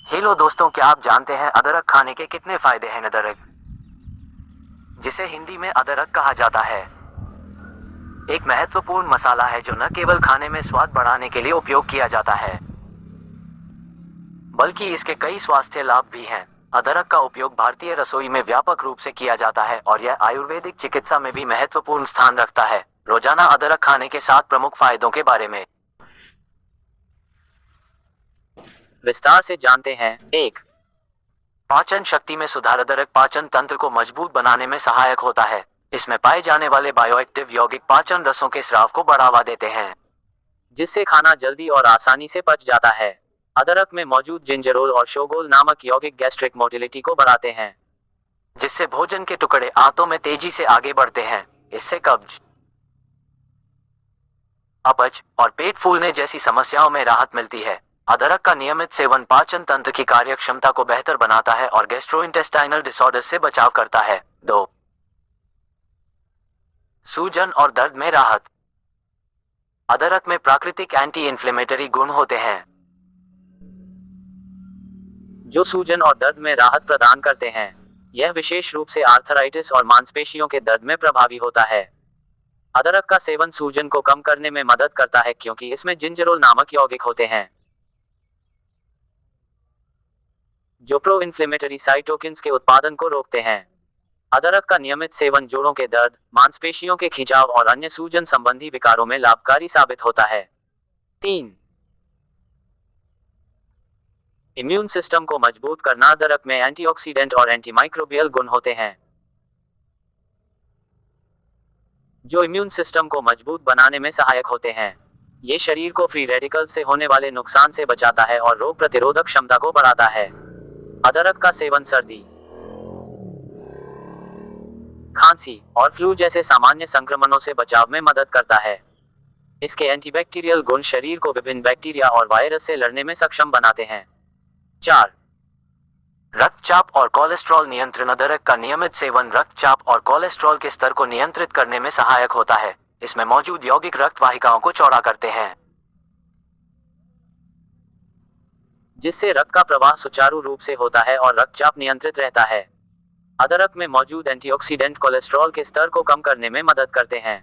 Hello दोस्तों, क्या आप जानते हैं अदरक खाने के कितने फायदे हैं? अदरक, जिसे हिंदी में अदरक कहा जाता है, एक महत्वपूर्ण मसाला है जो न केवल खाने में स्वाद बढ़ाने के लिए उपयोग किया जाता है, बल्कि इसके कई स्वास्थ्य लाभ भी हैं। अदरक का उपयोग भारतीय रसोई में व्यापक रूप से किया जाता है और यह आयुर्वेदिक चिकित्सा में भी महत्वपूर्ण स्थान रखता है। रोजाना अदरक खाने के 7 प्रमुख फायदों के बारे में विस्तार से जानते हैं। 1. पाचन शक्ति में सुधार। अदरक पाचन तंत्र को मजबूत बनाने में सहायक होता है। इसमें पाए जाने वाले बायोएक्टिव यौगिक पाचन रसों के स्राव को बढ़ावा देते हैं, जिससे खाना जल्दी और आसानी से पच जाता है। अदरक में मौजूद जिंजरोल और शोगोल नामक यौगिक गैस्ट्रिक मोटिलिटी को बढ़ाते हैं, जिससे भोजन के टुकड़े आंतों में तेजी से आगे बढ़ते हैं। इससे कब्ज, अपच और पेट फूलने जैसी समस्याओं में राहत मिलती है। अदरक का नियमित सेवन पाचन तंत्र की कार्यक्षमता को बेहतर बनाता है और गैस्ट्रोइंटेस्टाइनल डिसऑर्डर्स से बचाव करता है। 2. सूजन और दर्द में राहत। अदरक में प्राकृतिक एंटी इन्फ्लेमेटरी गुण होते हैं, जो सूजन और दर्द में राहत प्रदान करते हैं। यह विशेष रूप से आर्थराइटिस और मांसपेशियों के दर्द में प्रभावी होता है। अदरक का सेवन सूजन को कम करने में मदद करता है क्योंकि इसमें जिंजरोल नामक यौगिक होते हैं, जो प्रो इन्फ्लेमेटरी साइटोकिन्स के उत्पादन को रोकते हैं। अदरक का नियमित सेवन जोड़ों के दर्द, मांसपेशियों के खिंचाव और अन्य सूजन संबंधी विकारों में लाभकारी साबित होता है। 3. इम्यून सिस्टम को मजबूत करना। अदरक में एंटीऑक्सीडेंट और एंटीमाइक्रोबियल गुण होते हैं, जो इम्यून सिस्टम को मजबूत बनाने में सहायक होते हैं। ये शरीर को फ्री रेडिकल से होने वाले नुकसान से बचाता है और रोग प्रतिरोधक क्षमता को बढ़ाता है। अदरक का सेवन सर्दी, खांसी और फ्लू जैसे सामान्य संक्रमणों से बचाव में मदद करता है। इसके एंटीबैक्टीरियल गुण शरीर को विभिन्न बैक्टीरिया और वायरस से लड़ने में सक्षम बनाते हैं। 4. रक्तचाप और कोलेस्ट्रॉल नियंत्रण। अदरक का नियमित सेवन रक्तचाप और कोलेस्ट्रॉल के स्तर को नियंत्रित करने में सहायक होता है। इसमें मौजूद यौगिक रक्त वाहिकाओं को चौड़ा करते हैं, जिससे रक्त का प्रवाह सुचारू रूप से होता है और रक्तचाप नियंत्रित रहता है। अदरक में मौजूद एंटीऑक्सीडेंट कोलेस्ट्रॉल के स्तर को कम करने में मदद करते हैं,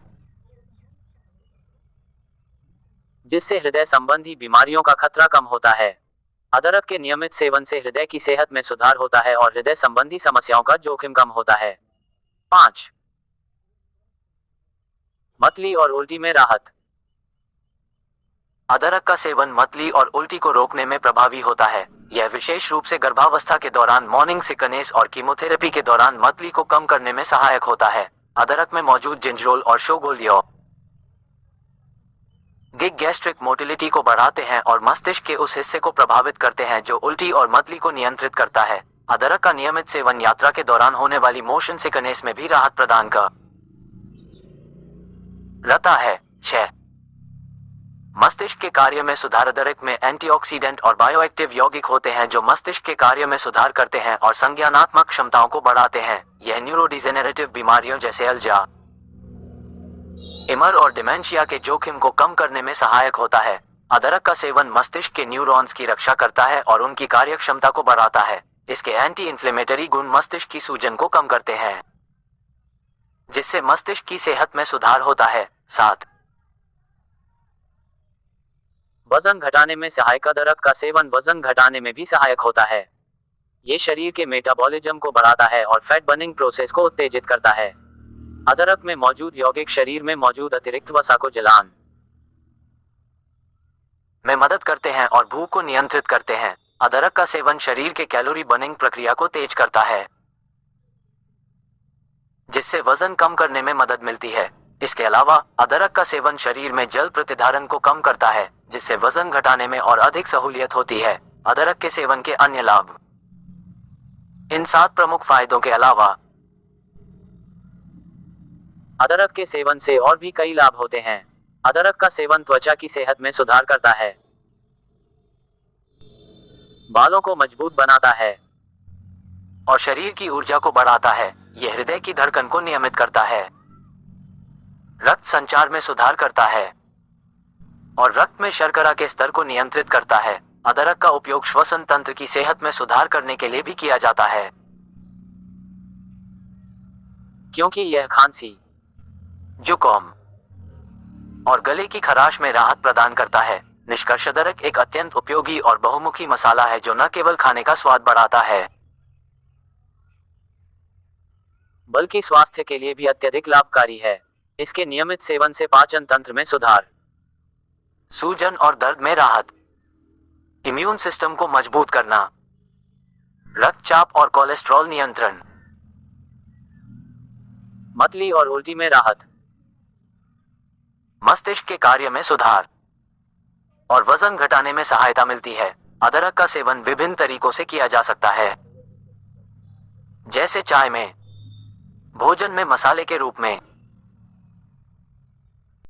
जिससे हृदय संबंधी बीमारियों का खतरा कम होता है। अदरक के नियमित सेवन से हृदय की सेहत में सुधार होता है और हृदय संबंधी समस्याओं का जोखिम कम होता है। 5. मतली और उल्टी में राहत। अदरक का सेवन मतली और उल्टी को रोकने में प्रभावी होता है। यह विशेष रूप से गर्भावस्था के दौरान मॉर्निंग सिकनेस और कीमोथेरेपी के दौरान मतली को कम करने में सहायक होता है। अदरक में मौजूद जिंजरोल और शोगोल यौगिक गैस्ट्रिक मोटिलिटी को बढ़ाते हैं और मस्तिष्क के उस हिस्से को प्रभावित करते हैं जो उल्टी और मतली को नियंत्रित करता है। अदरक का नियमित सेवन यात्रा के दौरान होने वाली मोशन सिकनेस में भी राहत प्रदान करता है। 6. मस्तिष्क के कार्य में सुधार। अदरक में एंटीऑक्सीडेंट और बायोएक्टिव यौगिक होते हैं जो मस्तिष्क के कार्य में सुधार करते हैं और संज्ञानात्मक क्षमताओं को बढ़ाते हैं। यह न्यूरोडिजेनरेटिव बीमारियों जैसे अल्जाइमर और डिमेंशिया के जोखिम को कम करने में सहायक होता है। अदरक का सेवन मस्तिष्क के न्यूरॉन्स की रक्षा करता है और उनकी कार्यक्षमता को बढ़ाता है। इसके एंटी इन्फ्लेमेटरी गुण मस्तिष्क की सूजन को कम करते हैं, जिससे मस्तिष्क की सेहत में सुधार होता है। 7. वजन घटाने में सहायक। अदरक का सेवन वजन घटाने में भी सहायक होता है। ये शरीर के मेटाबॉलिज्म को बढ़ाता है और फैट बर्निंग प्रोसेस को उत्तेजित करता है। अदरक में मौजूद यौगिक शरीर में मौजूद अतिरिक्त वसा को जलाने में मदद करते हैं और भूख को नियंत्रित करते हैं। अदरक का सेवन शरीर के कैलोरी बर्निंग प्रक्रिया को तेज करता है, जिससे वजन कम करने में मदद मिलती है। इसके अलावा अदरक का सेवन शरीर में जल प्रतिधारण को कम करता है, जिससे वजन घटाने में और अधिक सहूलियत होती है। अदरक के सेवन के अन्य लाभ। इन 7 प्रमुख फायदों के अलावा अदरक के सेवन से और भी कई लाभ होते हैं। अदरक का सेवन त्वचा की सेहत में सुधार करता है, बालों को मजबूत बनाता है और शरीर की ऊर्जा को बढ़ाता है। यह हृदय की धड़कन को नियमित करता है, रक्त संचार में सुधार करता है और रक्त में शर्करा के स्तर को नियंत्रित करता है। अदरक का उपयोग श्वसन तंत्र की सेहत में सुधार करने के लिए भी किया जाता है, क्योंकि यह खांसी, जुकाम और गले की खराश में राहत प्रदान करता है। निष्कर्ष, अदरक एक अत्यंत उपयोगी और बहुमुखी मसाला है जो न केवल खाने का स्वाद बढ़ाता है, बल्कि स्वास्थ्य के लिए भी अत्यधिक लाभकारी है। इसके नियमित सेवन से पाचन तंत्र में सुधार, सूजन और दर्द में राहत, इम्यून सिस्टम को मजबूत करना, रक्तचाप और कोलेस्ट्रॉल नियंत्रण, मतली और उल्टी में राहत, मस्तिष्क के कार्य में सुधार और वजन घटाने में सहायता मिलती है। अदरक का सेवन विभिन्न तरीकों से किया जा सकता है, जैसे चाय में, भोजन में मसाले के रूप में,